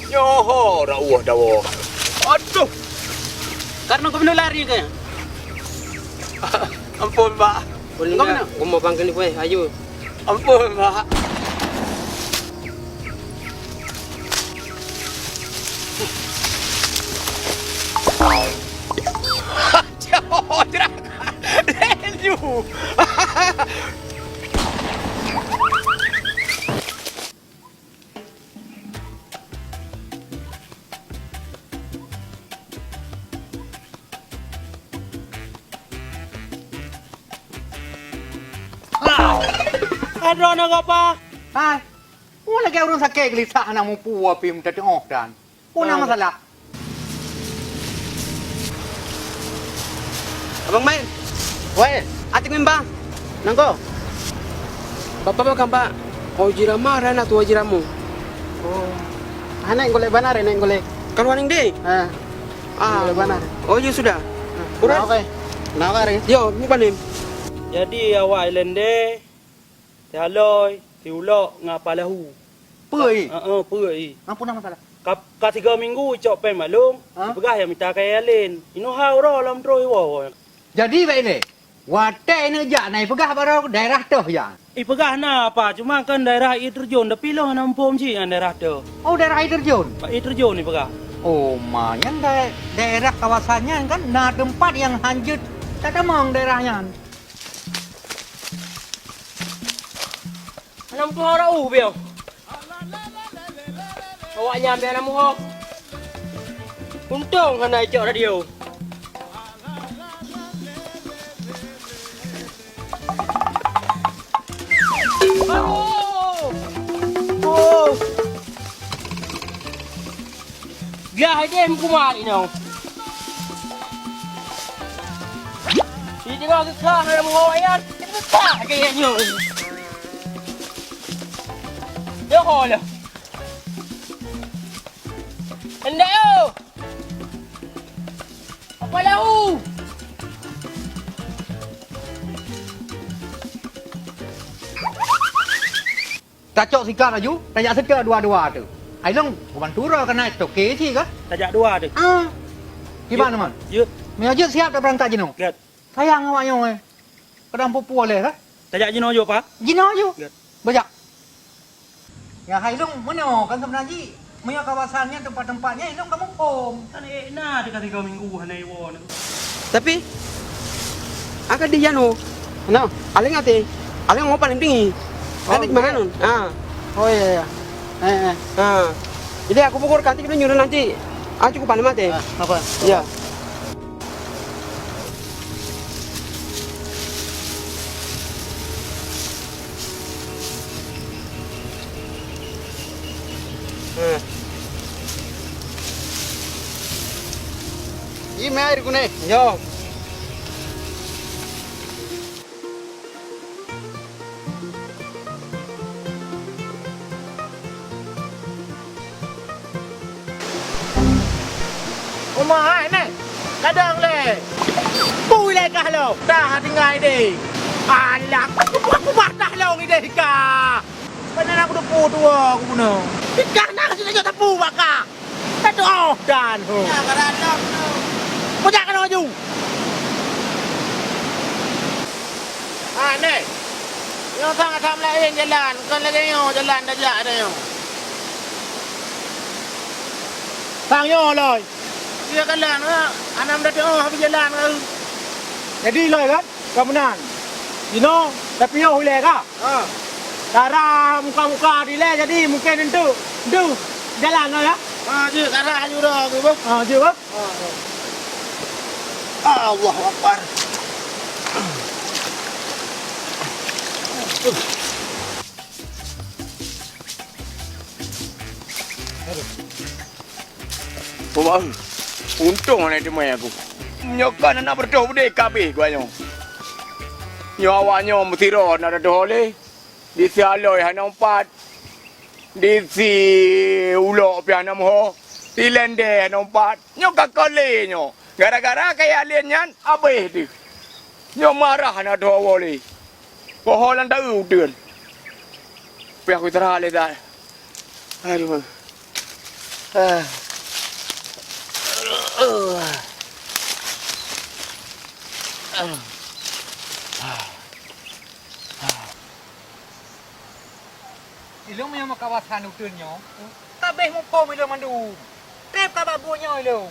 Nyoho rawuh dawa. Aduh. Karena kau benar lari ke? Ampun, Mbak. Boleh enggak? Kau mau panggil ni, boy. Ayo. Ampun, Mbak. Jauh, jerak. Laju. Ada nak apa? Hai. Oh lagi orang sakit gelisah anak mumpu api minta tengok dan. Oh nama masalah. Abang main. Weh. Atik membang. Nangko. Bapak kan pak. Kau jirama rana tua jiramu. Oh. Anak golek banar, anak golek. Kan waning deh. Golek banar. Oh ya sudah. Kurang oke. Nah kare. Yo, ni panim. Jadi awak Islander Tialoi, tiulok ngapalahu. Pui. Pui. Apa nama masalah? Ka 3 minggu cok pen malum. Pegah yang minta kaya lain. Ino hauro lam troi wo. Jadi baik ni. Watai ni jak naik pegah baru daerah tu ya. Pegah na apa? Cuma kan daerah air terjun dah pilah nampom si yang daerah tu. Oh daerah air terjun. Air terjun ni pegah. Oh maknya daerah kawasannya kan nah tempat yang hanyut. Tak ada mong daerahnya. Alam tu orang biar. Awak nyampe anak muhok. Untung kena ijak radio. Oh. Gah dia kumar ini. Si tengok kesah anak muhok ayat. Tak kayaknya. Dia hol. Hendak yo. Apa lau? Tacok sikat laju, tajak seka dua-dua tu. Ai long bantu ra kena toke si ke? Tajak dua tu. Gimana man? Yut. Mi aja siap dah berangkat jeno. Lihat. Sayang awaknya oi. Kedam pupu oleh ke? Tajak jino jo pa. Jino ju. Lihat. Bajak. Ya hai long mana kan sebenarnya punya kawasannya tempat-tempatnya ilong kamu home. Kan na dekat 3 minggu hanai wo ni. Tapi akan dia no. No, aling ate. Aling mau paling tinggi. Nanti gimana nun? Oh iya. Jadi aku pukul kanti kita nyuruh nanti. Cukup paling mati. Apa? Iya. Ini air gune. Yo. Umah ni. Kadang le. Pui le kah lo. Dah tinggal ni. Alak. Aku patah lo ni deh ka. Mana aku depu tu aku guna. Pikah nak kasi nak tepu baka. Tak tu dan ho. Ya kadang tu. Kau jangan maju. Ni. Yang sangat sama lain jalan. Kan lagi yo jalan dah jak dah yo. Sang yo loy. Dia jalan ke, anam dah tengok habis jalan ke. Jadi loy kan, kemudian. You know, tapi yo hulai ka. Darah muka-muka dileh jadi mungkin itu jalan loy ya. Je darah je dah ke bang. Je bang. Allahu Akbar. Bang, untung anak dia main aku. Nyokan anak berdoh bude kabeh gua nyo. Nyo awaknya mesti roh nak ada oleh. Di si aloi hana 4. Di si ulok pi hana moh. Di lende hana 4. Nyo kakale nyo. Gara-gara kaya alien nyan abeh tu. Nyo marah nak ada oleh. Poholan dah udan. Pi aku terah le dah. Aduh. Ilong yang kawasan utuhnya. Kabeh mupo ilong mandu. Trep ka babunya ilong.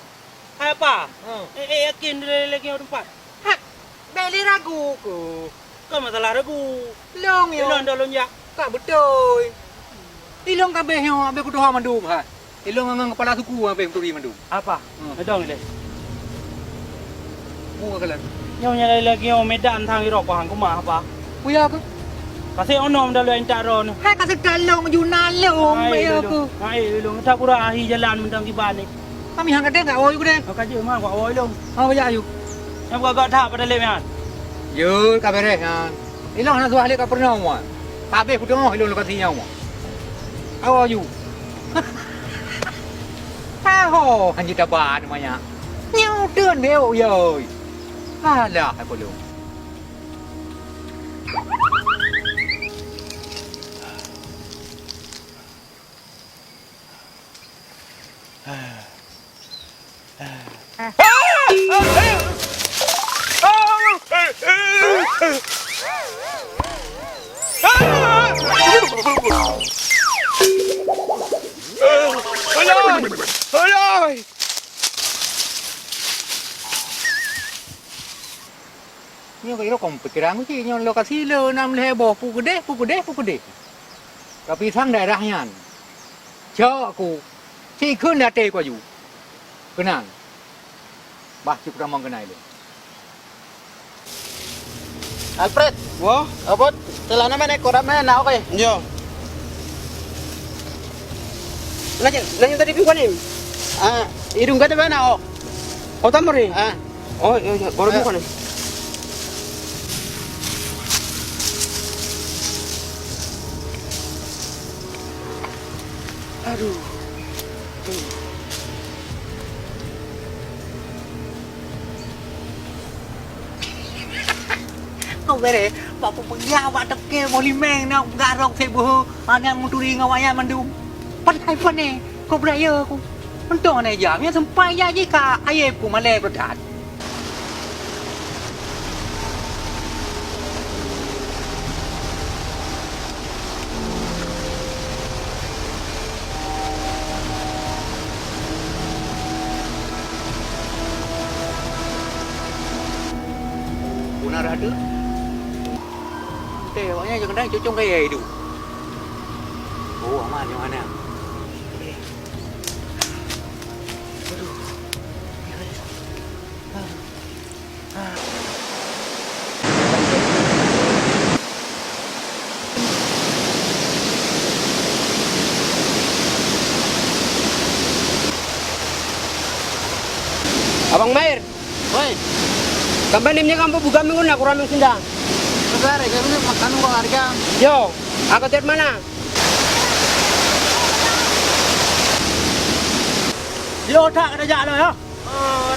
Apa? Yakin lagi orang empat. Hak, beli ragu ku. Kau masalah ragu. Long yo. Ilon dah lonjak. Tak betul. Ilong kabeh yang abe ku doha mandu ha. Ilong ngang kepala suku abe ku mandu. Apa? Medong ni. Mu kalan. Nyonya lagi yang medan thang irok ko hang ko ma apa? Kuya ku. Kasi onom dah lo entar ron. Hai kasi kalong junan long me aku. Hai long tak pura ahi jalan mentang tiba ni. Kami hang kadang gak oi ku deh. Kau kaji mah kau oi long. Apa ya ayu? Yang kau gak tak pada leman. Yo kabere han. Ilong nak suah le ka pernah mu. Kabeh ku tengok ilong lokasi nya mu. How are you? Ha ho, han kita ba namanya. Nyau tơn beo yo. Ha lah hai ko lu. Ôi! Nyo kaya kong pikiran ko sih nyo lokasi lo nam lebo pukude. Tapi sang daerah yan. Cho aku si kun date ko yu. Kenang. Bah cukup ramang kenai le. Alfred, Wah, abot, celana mana ekor mana nak oke? yo. Nanya tadi piwan ni. Hidung kata mana oh? Oh tamur ni. Oh, iya, baru bukan ni. Aduh. Kau bere, bapu pegya wa teke molimeng na garok sebuh anan muturi ngawaya mandum. Patai pane, kau beraya aku. Untuk ne jam ya sampai ya jika aye ku male berdat. Una rada. Tewaknya jangan dah cucung kayak itu. Oh, aman yang mana? Abang Mair, Woi, kapan nimnya kamu buka minggu nak kurang sindang? sekarang kami makan kok harga. Yo, aku tiap mana? Dia otak ada jalan ya.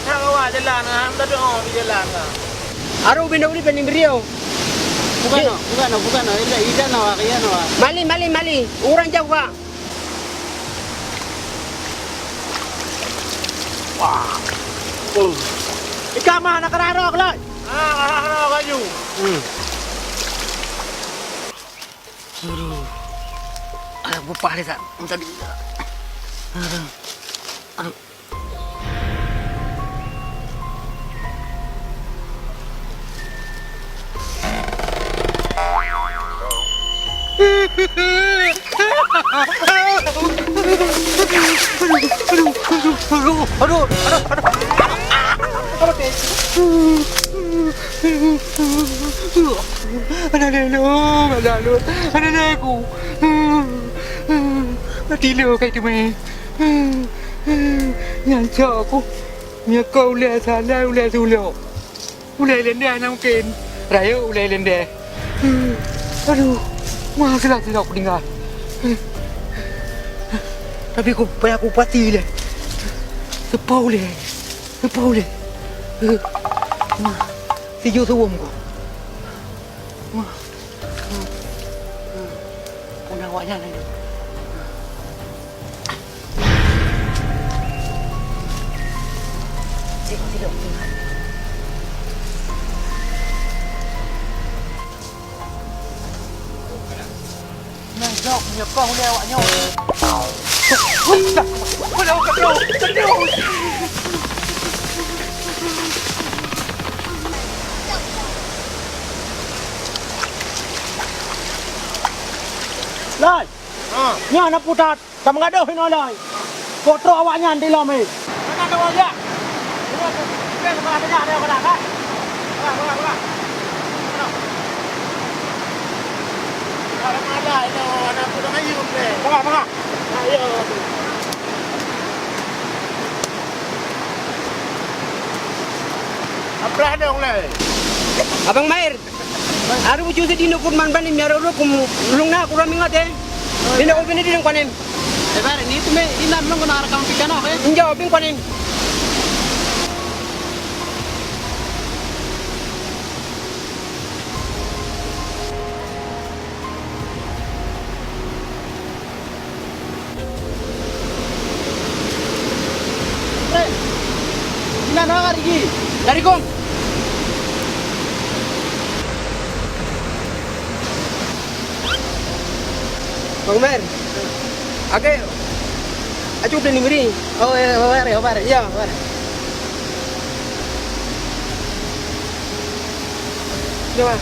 Tak awak jalan ah, tak doa di jalan ah. Aru benda uli pening beriau. Bukan, ini nawa kaya nawa. Mali, orang jauh pak. Ikaw mah nakararok lah. Ano kayo? Anak bupah ni tak, tadi. Aduh. Anak aku. Mati lo kayak tu meh. Yang aku. Nya kau le salah ule sulo. Ule lende anak mungkin. Raya ule lende. Aduh. Wah, kelak aku tinggal. Tapi aku payah aku pati le. Sepau le. Tijo suwom ko. Una wala na. Nang jok nyokong dia awak nyok. Lai. Nya nak putat, sama gaduh hino lai. Foto awaknya di lami. Mana ada aja. Ini ke ada dia kena kan. Wah. Kalau ada itu anak udah ngayu deh. Bangga. Ayo. Apa dong le? Abang Mair. Aru bucu sedino kurman banim ya ro kum lungna kurang mingat eh. Dino ko bini dinong panim. Ebar ni tu me ina mong na rakam pikano ke? Inja obing panim. Ina na karigi. Dari kong. Bang Mair. Ake. Acu udah nimri. Oh, bare. Ya. Coba.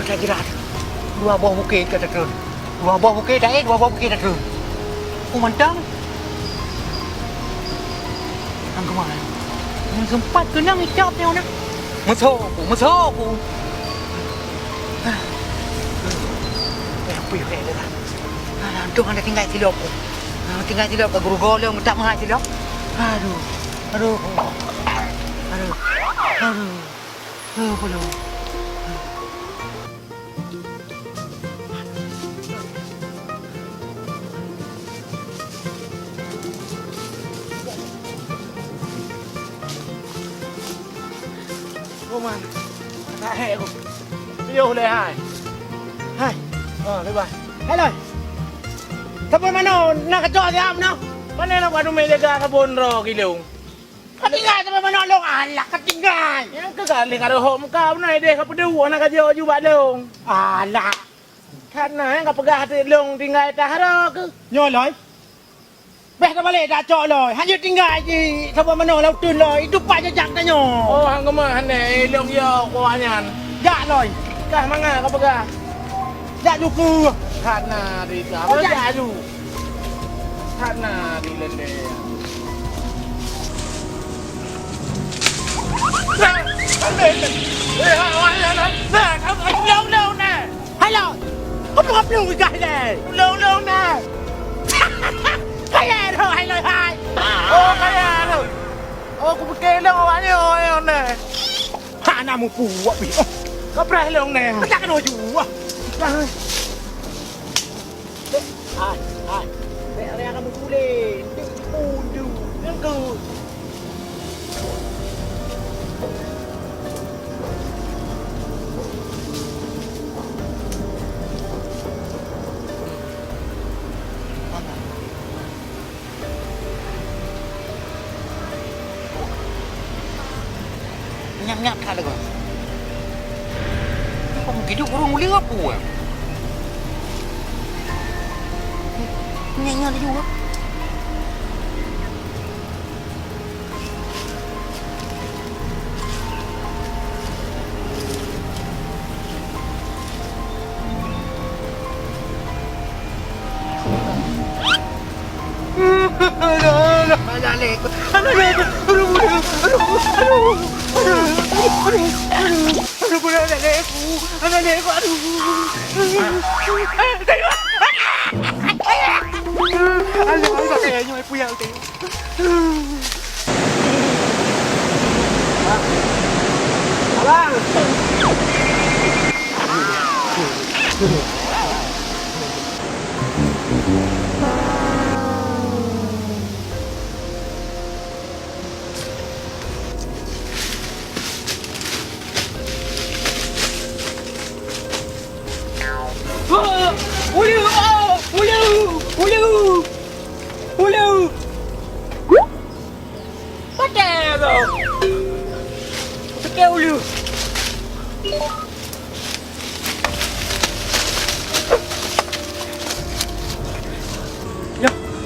Macam jerat. Dua buah bukit kata tu. Dua buah bukit dah dua buah bukit dah tu. Mantang. Ang kemana? Yang sempat kena ngicap ni orang. Mesok aku. Apa yang ada dah? Untung anda tinggal silap aku. Tinggal silap ke guru golong tak mahal silap. Aduh. Belum. Man, tak hek aku. Yo le hai. Hai. Bye bye. Hello. Tapi mana nak kacau dia mana? Mana nak buat rumah jaga kebun ro kilung. Ketinggal tapi mana long alak ketinggal. Yang kekali karo hok muka nai deh ka pedua nak kacau juga long. Alak. Karena yang ka pegah hati long tinggal tak hara ke. Nyoloi. Beh ka balik dak cok loi. Hanya tinggal je sampai mana lau tun loi. Itu pak jejak tanya. Oh, hang ke mana ne long yo ko anyan. Jak loi. Kah manga ka pegah. Jak juku. Karena di ka. Jak ju. Karena di lende. Lâu nè. Hay là không có luôn cái này. Lâu nè. Cái này thôi hay lời hai. Cái này rồi. Cũng kê lâu quá nhiều nè. Hạ nào một củ ạ bị. Có phải lâu nè. Chắc cái đồ chủ à. Ai. Mẹ ra cái một củ lên. Củ chủ. Nhân cử. Nyap tak ada kau. Kau mungkin orang mulia apa? Nyanya juga. Abang.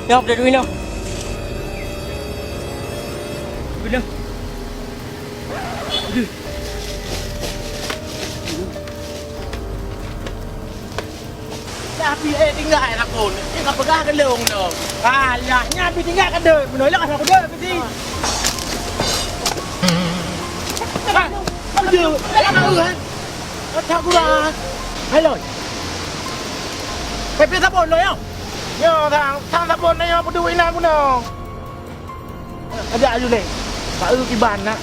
Yang pada duit noh. Bila? Tapi tinggal lah pun. Dia pegang ke long tu. Alah, nyapi tinggal ke dek. Menolak asal aku dek mesti. Apa dia? Tak tahu kan? Tak kurang. Hello. Pepe sabun lo yo. Yo thang sabun ni yo, duit nak guna. Ada ayu le. Tak kiban nak.